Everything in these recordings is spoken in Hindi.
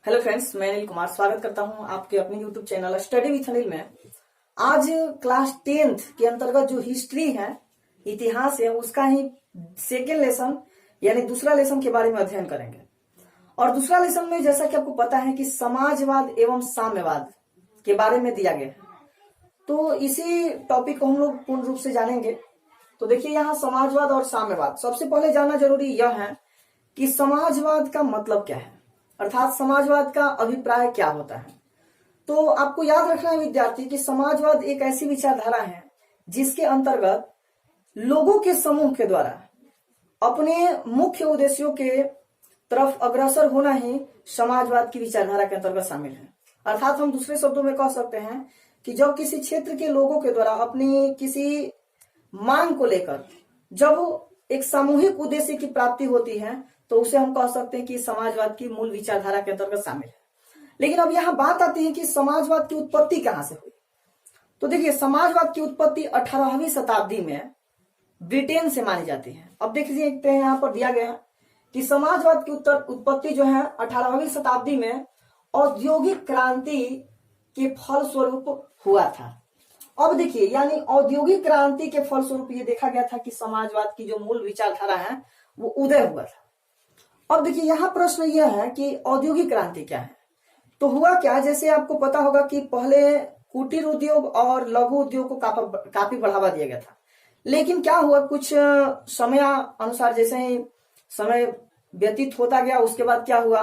हेलो फ्रेंड्स, मैं अनिल कुमार स्वागत करता हूं आपके अपने YouTube channel study with Anil में। आज क्लास 10th के अंतर्गत जो हिस्ट्री है, इतिहास है, उसका ही सेकेंड लेसन यानी दूसरा लेसन के बारे में अध्ययन करेंगे। और दूसरा लेसन में जैसा कि आपको पता है कि समाजवाद एवं साम्यवाद के बारे में दिया गया है, तो इसी टॉपिक को हम लोग पूर्ण रूप से जानेंगे। तो देखिए, यहाँ समाजवाद और साम्यवाद, सबसे पहले जानना जरूरी यह है कि समाजवाद का मतलब क्या है, अर्थात समाजवाद का अभिप्राय क्या होता है। तो आपको याद रखना है विद्यार्थी कि समाजवाद एक ऐसी विचारधारा है जिसके अंतर्गत लोगों के समूह के द्वारा अपने मुख्य उद्देश्यों के तरफ अग्रसर होना ही समाजवाद की विचारधारा के अंतर्गत शामिल है। अर्थात हम दूसरे शब्दों में कह सकते हैं कि जब किसी क्षेत्र के लोगों के द्वारा अपनी किसी मांग को लेकर जब एक सामूहिक उद्देश्य की प्राप्ति होती है, तो उसे हम कह सकते हैं कि समाजवाद की मूल विचारधारा के अंतर्गत शामिल है। लेकिन अब यहाँ बात आती है कि समाजवाद की उत्पत्ति कहां से हुई। तो देखिए, समाजवाद की उत्पत्ति 18वीं शताब्दी में ब्रिटेन से मानी जाती है। अब देखिए, यहाँ पर दिया गया है कि समाजवाद की उत्पत्ति जो है 18वीं शताब्दी में औद्योगिक क्रांति के फलस्वरूप हुआ था। अब देखिए, यानी औद्योगिक क्रांति के फलस्वरूप ये देखा गया था कि समाजवाद की जो मूल विचारधारा है वो उदय हुआ था। अब देखिए, यहाँ प्रश्न यह है कि औद्योगिक क्रांति क्या है। तो हुआ क्या, जैसे आपको पता होगा कि पहले कुटीर उद्योग और लघु उद्योग को काफी बढ़ावा दिया गया था। लेकिन क्या हुआ, कुछ समय अनुसार जैसे ही समय व्यतीत होता गया, उसके बाद क्या हुआ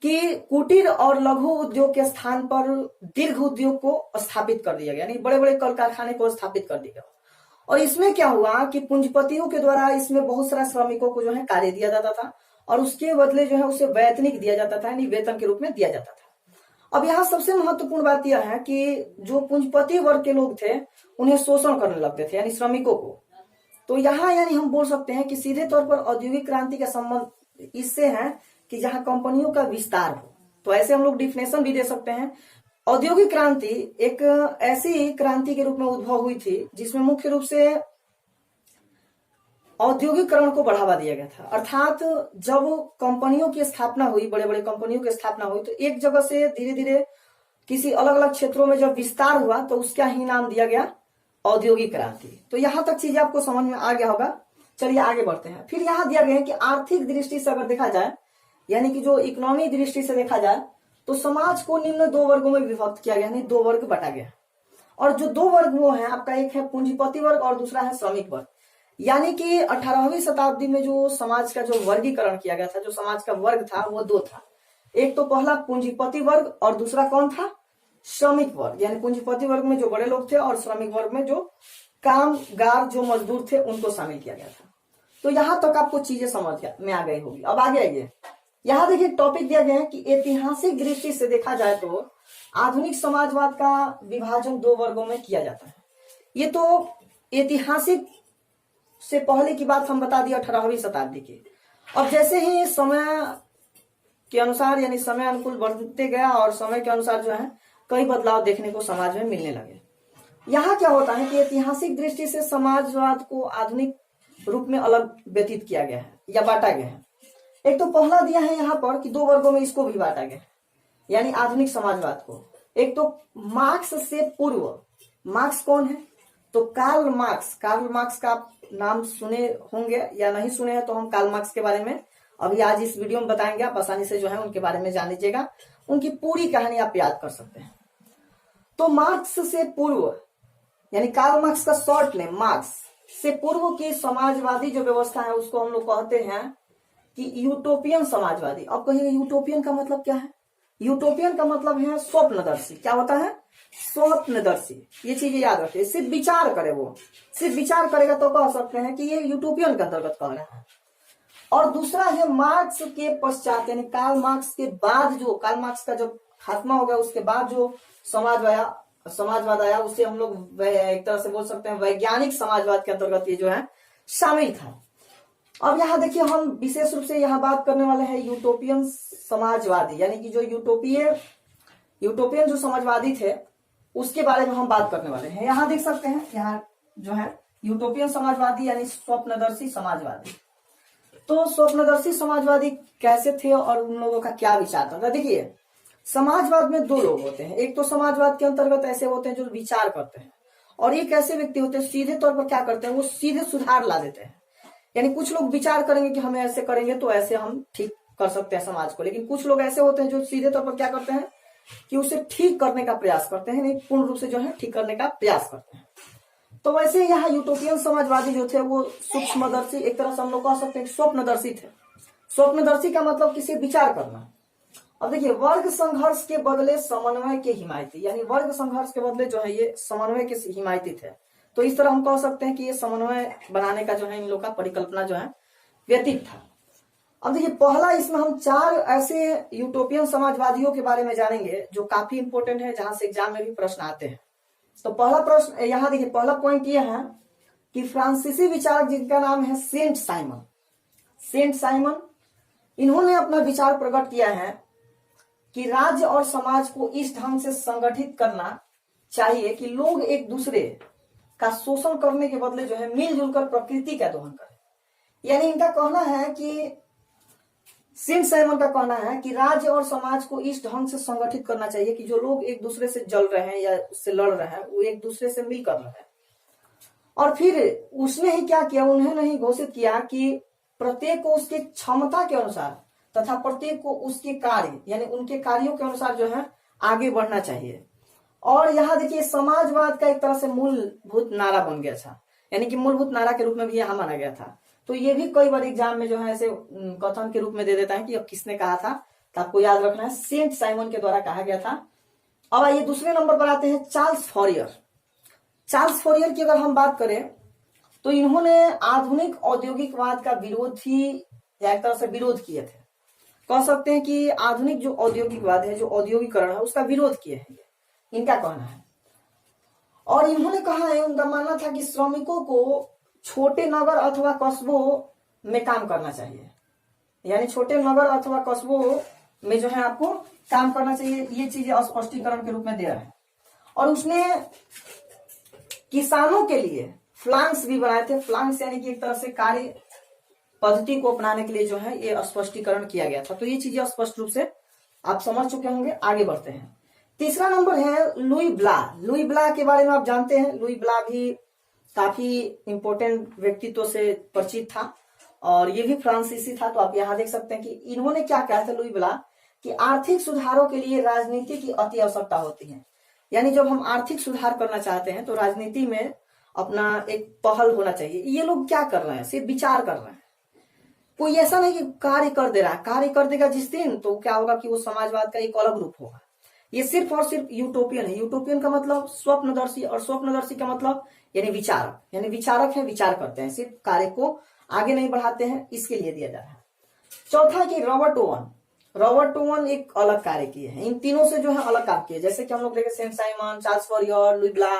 कि कुटीर और लघु उद्योग के स्थान पर दीर्घ उद्योग को स्थापित कर दिया गया, यानी बड़े बड़े कल कारखाने को स्थापित कर दिया गया। और इसमें क्या हुआ कि पूंजीपतियों के द्वारा इसमें बहुत सारा श्रमिकों को जो है कार्य दिया जाता था और उसके बदले जो है उसे वेतनिक दिया जाता था, यानी वेतन के रूप में दिया जाता था। अब यहाँ सबसे महत्वपूर्ण बात यह है कि जो पूंजीपति वर्ग के लोग थे उन्हें शोषण करने लगते थे, यानी श्रमिकों को। तो यहाँ यानी हम बोल सकते हैं कि सीधे तौर पर औद्योगिक क्रांति का संबंध इससे है कि जहां कंपनियों का विस्तार हो। तो ऐसे हम लोग डिफिनेशन भी दे सकते हैं। औद्योगिक क्रांति एक ऐसी क्रांति के रूप में उद्भव हुई थी जिसमें मुख्य रूप से औद्योगिकरण को बढ़ावा दिया गया था। अर्थात जब कंपनियों की स्थापना हुई, बड़े बड़े कंपनियों की स्थापना हुई, तो एक जगह से धीरे धीरे किसी अलग अलग क्षेत्रों में जब विस्तार हुआ तो उसका ही नाम दिया गया औद्योगिक क्रांति। तो यहां तक चीजें आपको समझ में आ गया होगा। चलिए आगे बढ़ते हैं। फिर यहाँ दिया गया है कि आर्थिक दृष्टि से अगर देखा जाए, यानी कि जो इकोनॉमी दृष्टि से देखा जाए, तो समाज को निम्न दो वर्गों में विभक्त किया गया, यानी दो वर्ग बटा गया। और जो दो वर्ग वो है आपका, एक है पूंजीपति वर्ग और दूसरा है श्रमिक वर्ग। यानी कि 18वीं शताब्दी में जो समाज का जो वर्गीकरण किया गया था, जो समाज का वर्ग था वो दो था। एक तो पहला पूंजीपति वर्ग और दूसरा कौन था, श्रमिक वर्ग। यानी पूंजीपति वर्ग में जो बड़े लोग थे और श्रमिक वर्ग में जो कामगार जो मजदूर थे उनको शामिल किया गया था। तो यहां तक आपको चीजें समझ में आ गई होगी। अब आगे आइए, यहाँ देखिए टॉपिक दिया गया है कि ऐतिहासिक दृष्टि से देखा जाए तो आधुनिक समाजवाद का विभाजन दो वर्गों में किया जाता है। ये तो ऐतिहासिक से पहले की बात हम बता दी, 18वीं शताब्दी की। अब जैसे ही समय के अनुसार, यानी समय अनुकूल बढ़ते गया और समय के अनुसार जो है कई बदलाव देखने को समाज में मिलने लगे। यहाँ क्या होता है कि ऐतिहासिक दृष्टि से समाजवाद को आधुनिक रूप में अलग व्यतीत किया गया है या बांटा गया है। एक तो पहला दिया है यहाँ पर कि दो वर्गों में इसको भी बांटा गया, यानी आधुनिक समाजवाद को। एक तो मार्क्स से पूर्व। मार्क्स कौन है, तो कार्ल मार्क्स। कार्ल मार्क्स का आप नाम सुने होंगे या नहीं सुने हैं, तो हम कार्ल मार्क्स के बारे में अभी आज इस वीडियो में बताएंगे। आप आसानी से जो है उनके बारे में जान लीजिएगा, उनकी पूरी कहानी आप याद कर सकते हैं। तो मार्क्स से पूर्व, यानी कार्ल मार्क्स का शॉर्ट नेम मार्क्स से पूर्व की समाजवादी जो व्यवस्था है उसको हम लोग कहते हैं कि यूटोपियन समाजवादी। अब कहिए यूटोपियन का मतलब क्या है। यूटोपियन का मतलब है स्वप्नदर्शी। क्या होता है, स्वप्नदर्शी। ये चीजें याद रखिए। सिर्फ विचार करे, वो सिर्फ विचार करेगा तो कह सकते हैं कि ये यूटोपियन के अंतर्गत कह रहे हैं। और दूसरा है मार्क्स के पश्चात, यानी कार्ल मार्क्स के बाद, जो कार्ल मार्क्स का जब खात्मा हो गया उसके बाद जो समाजवाद आया उसे हम लोग एक तरह से बोल सकते हैं वैज्ञानिक समाजवाद के अंतर्गत ये जो है शामिल था। अब यहाँ देखिए, हम विशेष रूप से यहाँ बात करने वाले हैं यूटोपियन समाजवादी, यानी कि जो यूटोपियन जो समाजवादी थे उसके बारे में हम बात करने वाले हैं। यहाँ देख सकते हैं, यहाँ जो है यूटोपियन समाजवादी यानी स्वप्नदर्शी समाजवादी। तो स्वप्नदर्शी समाजवादी कैसे थे और उन लोगों का क्या विचार था? देखिए, समाजवाद में दो लोग होते हैं। एक तो समाजवाद के अंतर्गत ऐसे होते हैं जो विचार करते हैं, और एक ऐसे व्यक्ति होते हैं सीधे तौर पर क्या करते हैं, वो सीधे सुधार ला देते हैं। यानी कुछ लोग विचार करेंगे कि हमें ऐसे करेंगे तो ऐसे हम ठीक कर सकते हैं समाज को, लेकिन कुछ लोग ऐसे होते हैं जो सीधे तौर पर क्या करते हैं कि उसे ठीक करने का प्रयास करते हैं, नहीं पूर्ण रूप से जो है ठीक करने का प्रयास करते हैं। तो वैसे यहाँ यूटोपियन समाजवादी जो थे वो सूक्ष्मदर्शी, एक तरह से हम लोग कह सकते हैं स्वप्नदर्शी थे। स्वप्नदर्शी का मतलब किसी विचार करना। अब देखिए, वर्ग संघर्ष के बदले समन्वय के हिमायती, यानी वर्ग संघर्ष के बदले जो है ये समन्वय के हिमायती थे। तो इस तरह हम कह सकते हैं कि ये समन्वय बनाने का जो है इन लोग का परिकल्पना जो है व्यतीत था। अब देखिए, पहला इसमें हम 4 ऐसे यूटोपियन समाजवादियों के बारे में जानेंगे जो काफी इंपोर्टेंट है, जहां से एग्जाम में भी प्रश्न आते हैं। तो पहला प्रश्न यहाँ देखिए, पहला पॉइंट ये है कि फ्रांसीसी विचारक जिनका नाम है सेंट साइमन, इन्होंने अपना विचार प्रकट किया है कि राज्य और समाज को इस ढंग से संगठित करना चाहिए कि लोग एक दूसरे का शोषण करने के बदले जो है मिलजुल कर प्रकृति का दोहन करें। यानी इनका कहना है कि सेंट साइमन का कहना है कि राज्य और समाज को इस ढंग से संगठित करना चाहिए कि जो लोग एक दूसरे से जल रहे हैं या उससे लड़ रहे हैं वो एक दूसरे से मिल कर रहे हैं। और फिर उसने ही क्या किया, उन्होंने ही घोषित किया कि प्रत्येक को उसकी क्षमता के अनुसार तथा प्रत्येक को उसके कार्य यानी उनके कार्यों के अनुसार जो है आगे बढ़ना चाहिए। और यहाँ देखिए, समाजवाद का एक तरह से मूलभूत नारा बन गया था, यानी कि मूलभूत नारा के रूप में भी यहाँ माना गया था। तो ये भी कई बार एग्जाम में जो है ऐसे कथन के रूप में दे देता है कि अब किसने कहा था, तो आपको याद रखना है सेंट साइमन के द्वारा कहा गया था। अब आइए दूसरे नंबर पर आते हैं चार्ल्स फॉरियर की अगर हम बात करें तो इन्होंने आधुनिक औद्योगिकवाद का विरोधी या एक तरह से विरोध किए थे। कह सकते हैं कि आधुनिक जो औद्योगिकवाद है, जो औद्योगिकरण है, उसका विरोध किए हैं, इनका कहना है। और इन्होंने कहा है, उनका मानना था कि श्रमिकों को छोटे नगर अथवा कस्बों में काम करना चाहिए, यानी छोटे नगर अथवा कस्बों में जो है आपको काम करना चाहिए। ये चीजें स्पष्टीकरण के रूप में दे रहा है। और उसने किसानों के लिए फ्लांक्स भी बनाए थे। फ्लांक्स यानी कि एक तरह से कार्य पद्धति को अपनाने के लिए जो है ये स्पष्टीकरण किया गया था। तो ये चीजें स्पष्ट रूप से आप समझ चुके होंगे। आगे बढ़ते हैं। तीसरा नंबर है लुई ब्ला के बारे में आप जानते हैं। लुई ब्ला भी काफी इंपोर्टेंट व्यक्तित्व से परिचित था और ये भी फ्रांसीसी था। तो आप यहाँ देख सकते हैं कि इन्होंने क्या कहा था लुई ब्ला कि आर्थिक सुधारों के लिए राजनीति की अति आवश्यकता होती है। यानी जब हम आर्थिक सुधार करना चाहते हैं तो राजनीति में अपना एक पहल होना चाहिए। ये लोग क्या कर रहे हैं, सिर्फ विचार कर रहे हैं। कोई ऐसा नहीं कि कार्य कर दे रहा है। कार्य कर देगा जिस दिन तो क्या होगा कि वो समाजवाद का एक अलग रूप होगा। ये सिर्फ और सिर्फ यूटोपियन है। यूटोपियन का मतलब स्वप्नदर्शी और स्वप्नदर्शी का मतलब यानी विचारक, यानी विचारक है, विचार करते हैं, सिर्फ कार्य को आगे नहीं बढ़ाते हैं, इसके लिए दिया जा रहा है। चौथा कि रॉबर्ट ओवन एक अलग कार्य किए हैं। इन तीनों से जो है अलग कार्य किए, जैसे कि हम लोग देखे Saint Simon, Charles Fourier, Louis Blanc.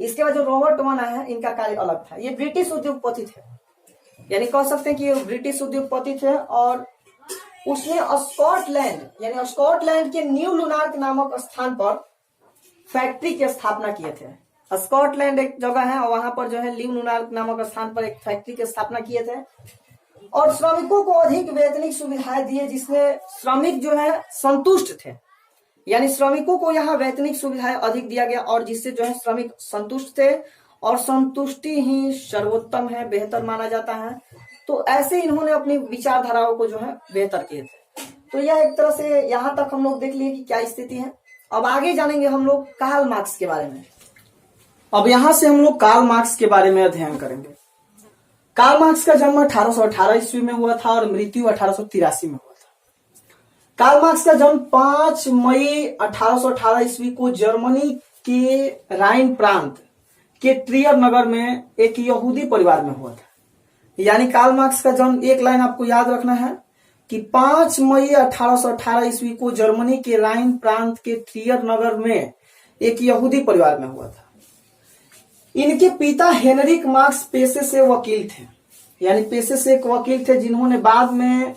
इसके बाद जो रॉबर्ट ओवन है इनका कार्य अलग था। ये ब्रिटिश उद्योगपति थे, यानी कह सकते हैं कि ये ब्रिटिश उद्योगपति थे। और उसने स्कॉटलैंड के न्यू लुनार्क नामक स्थान पर फैक्ट्री की स्थापना किए थे। स्कॉटलैंड एक जगह है और वहां पर जो है न्यू लुनार्क नामक स्थान पर एक फैक्ट्री की स्थापना किए थे। और श्रमिकों को अधिक वेतनिक सुविधाएं दिए, जिसमें श्रमिक जो है संतुष्ट थे। यानी श्रमिकों को यहाँ वेतनिक सुविधाएं अधिक दिया गया और जिससे जो है श्रमिक संतुष्ट थे। और संतुष्टि ही सर्वोत्तम है, बेहतर माना जाता है। तो ऐसे इन्होंने अपनी विचारधाराओं को जो है बेहतर किए थे। तो यह एक तरह से यहाँ तक हम लोग देख लिए कि क्या स्थिति है। अब आगे जानेंगे हम लोग कार्ल मार्क्स के बारे में। अब यहां से हम लोग कार्ल मार्क्स के बारे में अध्ययन करेंगे। कार्ल मार्क्स का जन्म 1818 ईस्वी में हुआ था और मृत्यु 1883 में हुआ था। कार्ल मार्क्स का जन्म 5 मई 1818 ईस्वी को जर्मनी के राइन प्रांत के ट्रियर नगर में एक यहूदी परिवार में हुआ था। यानी कार्ल मार्क्स का जन्म, एक लाइन आपको याद रखना है कि 5 मई 1818 ईस्वी को जर्मनी के राइन प्रांत के ट्रियर नगर में एक यहूदी परिवार में हुआ था। इनके पिता हेनरिक मार्क्स पेशे से वकील थे, यानी पेशे से एक वकील थे जिन्होंने बाद में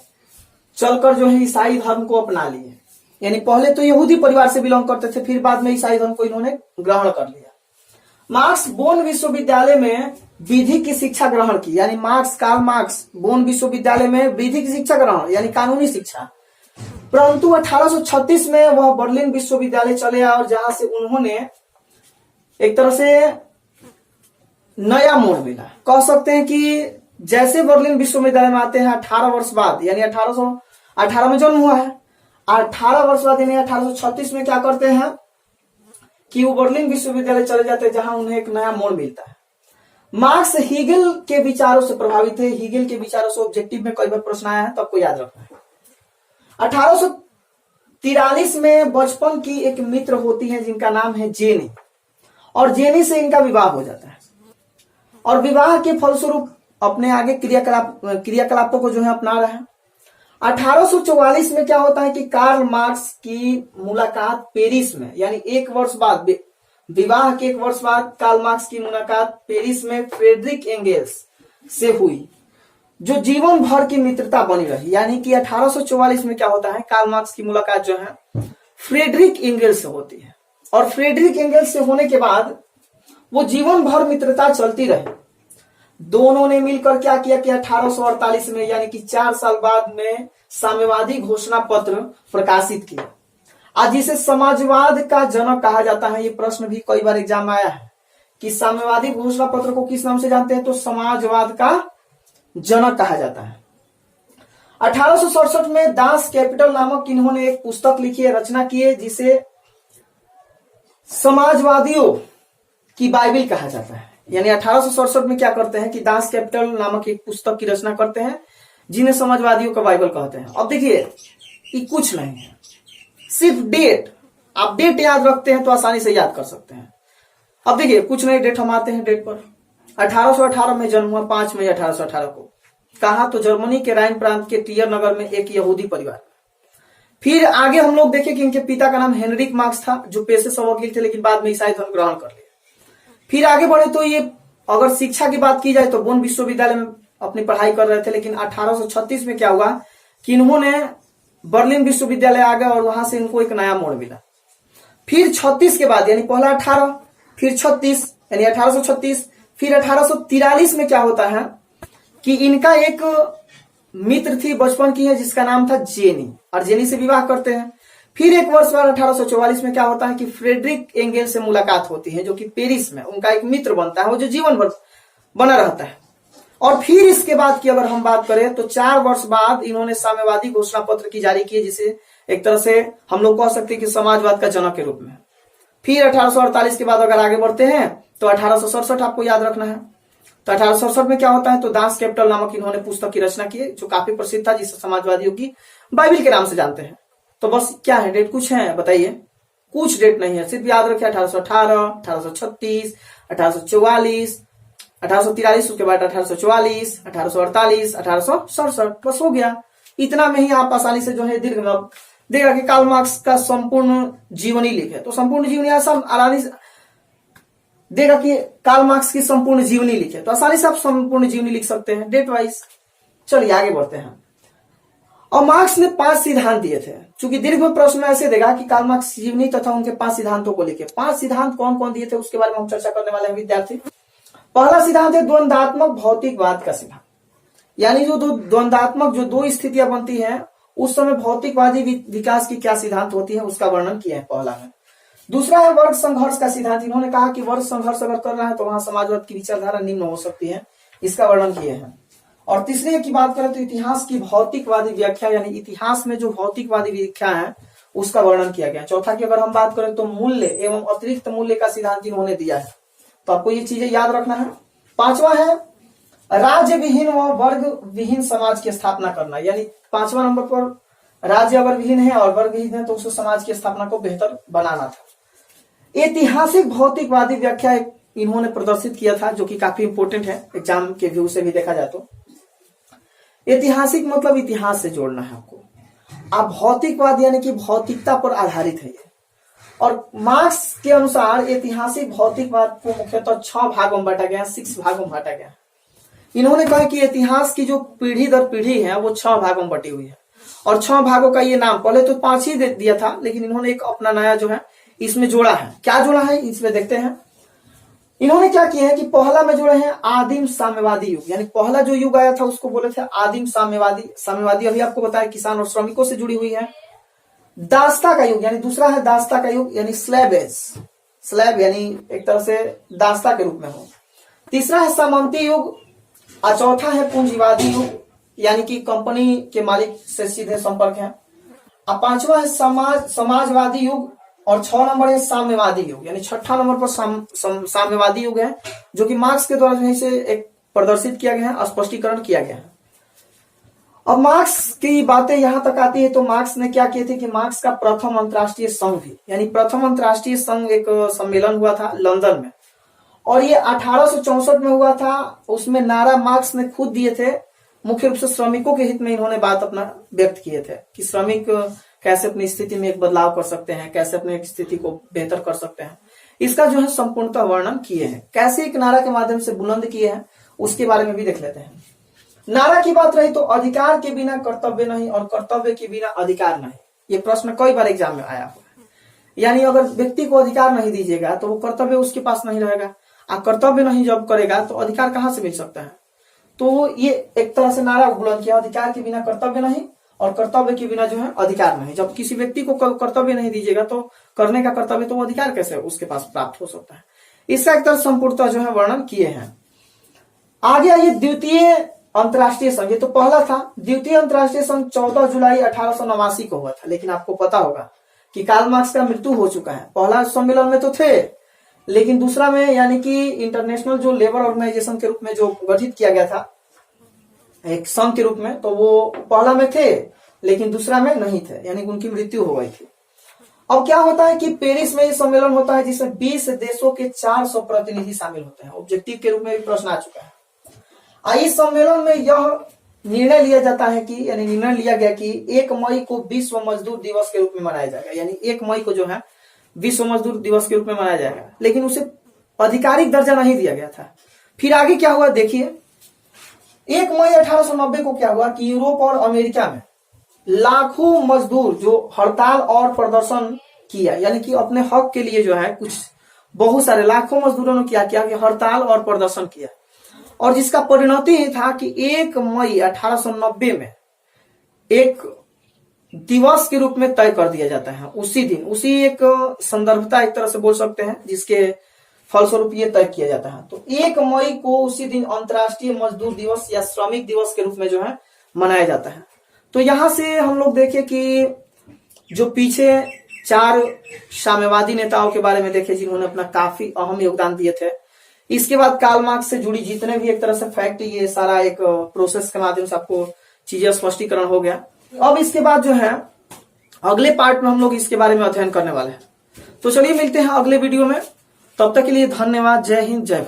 चलकर जो है ईसाई धर्म को अपना लिए। यानी पहले तो यहूदी परिवार से बिलोंग करते थे, फिर बाद में ईसाई धर्म को इन्होंने ग्रहण कर लिया। मार्क्स बोन विश्वविद्यालय में विधि की शिक्षा ग्रहण की, यानी कार्ल मार्क्स बोन विश्वविद्यालय में विधि की शिक्षा ग्रहण यानी कानूनी शिक्षा। परंतु 1836 में वह बर्लिन विश्वविद्यालय चले आए और जहां से उन्होंने एक तरह से नया मोड़ मिला। कह सकते हैं कि जैसे बर्लिन विश्वविद्यालय में आते हैं 18 वर्ष बाद, यानी 1818 में जन्म हुआ है, 18 वर्ष बाद यानी 1836 में क्या करते हैं कि वो बर्लिन विश्वविद्यालय चले जाते हैं जहां उन्हें एक नया मोड़ मिलता है। मार्क्स हीगल के विचारों से प्रभावित है। हीगल के विचारों से ऑब्जेक्टिव में कई बार प्रश्न आया है तो आपको याद रखना है। 1843 में बचपन की एक मित्र होती है जिनका नाम है जेनी, और जेनी से इनका विवाह हो जाता है और विवाह के फलस्वरूप अपने आगे क्रियाकलापों को जो है अपना रहे हैं। 1844 में क्या होता है कि कार्ल मार्क्स की मुलाकात पेरिस में, यानी एक वर्ष बाद, विवाह के एक वर्ष बाद कार्ल मार्क्स की मुलाकात पेरिस में फ्रेडरिक एंगेल्स से हुई, जो जीवन भर की मित्रता बनी रही। यानी कि 1844 में क्या होता है, कार्ल मार्क्स की मुलाकात जो है फ्रेडरिक एंगेल्स से होती है और फ्रेडरिक एंगेल्स से होने के बाद वो जीवन भर मित्रता चलती रही। दोनों ने मिलकर क्या किया कि 1848 में, यानी कि 4 साल बाद में साम्यवादी घोषणा पत्र प्रकाशित किया। आज जिसे समाजवाद का जनक कहा जाता है। ये प्रश्न भी कई बार एग्जाम में आया है कि साम्यवादी घोषणा पत्र को किस नाम से जानते हैं, तो समाजवाद का जनक कहा जाता है। 1867 में दास कैपिटल नामक इन्होंने एक पुस्तक लिखी है, रचना की है, जिसे समाजवादियों की बाइबिल कहा जाता है। यानी 1867 में क्या करते हैं कि दास कैपिटल नामक एक पुस्तक की रचना करते हैं जिन्हें समाजवादियों का बाइबल कहते हैं। अब देखिए ये कुछ नहीं है, सिर्फ डेट। आप डेट याद रखते हैं तो आसानी से याद कर सकते हैं। अब देखिए कुछ नहीं, डेट हम आते हैं डेट पर। 1818 में जन्म हुआ 5 मई 1818 को। कहा तो जर्मनी के राइन प्रांत के टियर नगर में एक यहूदी परिवार। फिर आगे हम लोग देखें कि इनके पिता का नाम हेनरिक मार्क्स था, जो पेशे से वकील थे लेकिन बाद में ईसाई धर्म ग्रहण कर लिया। फिर आगे बढ़े तो ये अगर शिक्षा की बात की जाए तो बोन विश्वविद्यालय में अपनी पढ़ाई कर रहे थे, लेकिन 1836 में क्या हुआ कि इन्होंने बर्लिन विश्वविद्यालय आ गए और वहां से इनको एक नया मोड़ मिला। फिर 36 के बाद, यानी पहला 18, फिर 36 यानी 1836, फिर 1843 में क्या होता है कि इनका एक मित्र थी बचपन की है जिसका नाम था जेनी, और जेनी से विवाह करते हैं। फिर एक वर्ष बाद 1844 में क्या होता है कि फ्रेडरिक एंगेल से मुलाकात होती है, जो कि पेरिस में उनका एक मित्र बनता है, वो जो जीवन भर बना रहता है। और फिर इसके बाद की अगर हम बात करें तो 4 वर्ष बाद इन्होंने साम्यवादी घोषणा पत्र की जारी की, जिसे एक तरह से हम लोग कह सकते हैं कि समाजवाद का जनक के रूप में। फिर 1848 के बाद अगर आगे बढ़ते हैं तो 1867 आपको याद रखना है। तो 1867 में क्या होता है तो दास कैपिटल नामक इन्होंने पुस्तक की रचना की, जो काफी प्रसिद्ध था, जिसे समाजवादियों की बाइबिल के नाम से जानते हैं। तो बस क्या है, डेट कुछ है बताइए? कुछ डेट नहीं है, सिर्फ याद रखिए 1818, 1836, 1844, 1843, उसके बाद 1844, 1848, 1867, बस हो गया। इतना में ही आप आसानी से जो है दीर्घ देगा कि कार्ल मार्क्स का संपूर्ण जीवनी लिखे, तो संपूर्ण जीवनी आसानी से देगा कि कार्ल मार्क्स की संपूर्ण जीवनी लिखे, तो आसानी से आप संपूर्ण जीवनी लिख सकते हैं डेट वाइज। चलिए आगे बढ़ते हैं। और मार्क्स ने 5 सिद्धांत दिए थे। चूंकि दीर्घ में प्रश्न ऐसे देगा कि कार्ल मार्क्स जीवनी तथा उनके 5 सिद्धांतों को लिखे। 5 सिद्धांत कौन कौन दिए थे उसके बारे में हम चर्चा करने वाले हैं विद्यार्थी। पहला सिद्धांत है द्वंदात्मक भौतिकवाद का सिद्धांत, यानी जो द्वंदात्मक जो 2 स्थितियां बनती हैं उस समय भौतिकवादी विकास की क्या सिद्धांत होती है उसका वर्णन किया है पहला में। दूसरा है वर्ग संघर्ष का सिद्धांत। इन्होंने कहा कि वर्ग संघर्ष अगर कर रहा है तो वहां समाजवाद की विचारधारा निम्न हो सकती है, इसका वर्णन किए हैं। और तीसरे की बात करें तो इतिहास की भौतिकवादी व्याख्या, यानी इतिहास में जो भौतिकवादी व्याख्या है उसका वर्णन किया गया। चौथा की अगर हम बात करें तो मूल्य एवं अतिरिक्त मूल्य का सिद्धांत इन्होंने दिया है, तो आपको ये चीजें याद रखना है। पांचवा है राज्य विहीन व वर्ग विहीन समाज की स्थापना करना, यानी 5वां नंबर पर राज्य अगर विहीन है और वर्ग विहीन है तो उस समाज की स्थापना को बेहतर बनाना था। ऐतिहासिक भौतिकवादी व्याख्या इन्होंने प्रदर्शित किया था, जो कि काफी इंपोर्टेंट है, एग्जाम के व्यू से भी देखा जाए तो। ऐतिहासिक मतलब इतिहास से जोड़ना है आपको। आप भौतिकवाद यानी कि भौतिकता पर आधारित है ये। और मार्क्स के अनुसार ऐतिहासिक भौतिकवाद को मुख्यतः 6 भागों में बांटा गया, 6 भागों में बांटा गया। इन्होंने कहा कि इतिहास की जो पीढ़ी दर पीढ़ी है वो 6 भागों में बटी हुई है, और 6 भागों का ये नाम, पहले तो 5 ही दिया था, लेकिन इन्होंने एक अपना नया जो है इसमें जोड़ा है। क्या जोड़ा है इसमें देखते हैं। इन्होंने क्या किया है कि पहला में जोड़े हैं आदिम साम्यवादी युग, यानी पहला जो युग आया था उसको बोले थे आदिम साम्यवादी। साम्यवादी अभी आपको बताया किसान और श्रमिकों से जुड़ी हुई है। दास्ता का युग, यानी दूसरा है दास्ता का युग, यानी स्लैब एज, स्लैब यानी एक तरह से दास्ता के रूप में हो। तीसरा है सामंती युग और चौथा है पूंजीवादी युग, यानी कि कंपनी के मालिक से सीधे संपर्क है। अब पांचवा है समाजवादी युग और 6 नंबर है साम्यवादी युग, यानी छठा नंबर पर साम्यवादी युग है, जो कि मार्क्स के द्वारा इसे एक प्रदर्शित किया गया है, स्पष्टीकरण किया गया है। अब मार्क्स की बातें यहां तक आती है तो मार्क्स ने क्या किए थे कि मार्क्स का प्रथम अंतर्राष्ट्रीय संघ भी, यानी प्रथम अंतर्राष्ट्रीय संघ एक सम्मेलन हुआ था लंदन में, और ये 1864 में हुआ था। उसमें नारा मार्क्स ने खुद दिए थे, मुख्य रूप से श्रमिकों के हित में इन्होंने बात अपना व्यक्त किए थे कि श्रमिक कैसे अपनी स्थिति में एक बदलाव कर सकते हैं, कैसे अपनी स्थिति को बेहतर कर सकते हैं, इसका जो है संपूर्णतः वर्णन किए हैं। कैसे एक नारा के माध्यम से बुलंद किए हैं उसके बारे में भी देख लेते हैं। नारा की बात रही तो अधिकार के बिना कर्तव्य नहीं और कर्तव्य के बिना अधिकार नहीं, ये प्रश्न कई बार एग्जाम में आया हुआ है। यानी अगर व्यक्ति को अधिकार नहीं दीजिएगा तो वो कर्तव्य उसके पास नहीं रहेगा, और कर्तव्य नहीं जब करेगा तो अधिकार कहां से मिल सकता है। तो ये एक तरह से नारा बुलंद किया, अधिकार के बिना कर्तव्य नहीं और कर्तव्य के बिना जो है अधिकार नहीं। जब किसी व्यक्ति को कर्तव्य नहीं दीजिएगा तो करने का कर्तव्य, तो वो अधिकार कैसे उसके पास प्राप्त हो सकता है। इसका एक तरह संपूर्णतः जो है वर्णन किए हैं। आगे ये द्वितीय अंतर्राष्ट्रीय संघ, ये तो पहला था। द्वितीय अंतर्राष्ट्रीय संघ 14 जुलाई 1889 को हुआ था, लेकिन आपको पता होगा कि कार्ल मार्क्स का मृत्यु हो चुका है। पहला सम्मेलन में तो थे, लेकिन दूसरा में यानी कि इंटरनेशनल जो लेबर ऑर्गेनाइजेशन के रूप में जो गठित किया गया था एक संघ के रूप में, तो वो पहला में थे लेकिन दूसरा में नहीं थे, यानी उनकी मृत्यु हो गई थी। अब क्या होता है कि पेरिस में ये सम्मेलन होता है जिसमें 20 देशों के 400 प्रतिनिधि शामिल होते हैं। ऑब्जेक्टिव के रूप में भी प्रश्न आ चुका है। इस सम्मेलन में यह निर्णय लिया जाता है कि यानी निर्णय लिया गया कि 1 मई को विश्व मजदूर दिवस के रूप में मनाया जाएगा, यानी 1 मई को जो है विश्व मजदूर दिवस के रूप में मनाया जाएगा, लेकिन उसे आधिकारिक दर्जा नहीं दिया गया था। फिर आगे क्या हुआ देखिए, 1 मई 1890 को क्या हुआ कि यूरोप और अमेरिका में लाखों मजदूर जो हड़ताल और प्रदर्शन किया, यानी कि अपने हक के लिए जो है कुछ बहुत सारे लाखों मजदूरों ने क्या किया कि हड़ताल और प्रदर्शन किया, और जिसका परिणति ही था कि 1 मई 1890 में एक दिवस के रूप में तय कर दिया जाता है। उसी दिन, उसी एक संदर्भता एक तरह से बोल सकते हैं जिसके फलस्वरूप ये तय किया जाता है। तो 1 मई को उसी दिन अंतर्राष्ट्रीय मजदूर दिवस या श्रमिक दिवस के रूप में जो है मनाया जाता है। तो यहां से हम लोग देखें कि जो पीछे 4 साम्यवादी नेताओं के बारे में देखे जिन्होंने अपना काफी अहम योगदान दिए थे। इसके बाद कार्ल मार्क्स से जुड़ी जितने भी एक तरह से फैक्ट, ये सारा एक प्रोसेस के माध्यम से आपको चीजें स्पष्टीकरण हो गया। अब इसके बाद जो है अगले पार्ट में हम लोग इसके बारे में अध्ययन करने वाले हैं। तो चलिए मिलते हैं अगले वीडियो में, तब तक के लिए धन्यवाद। जय हिंद, जय भारत।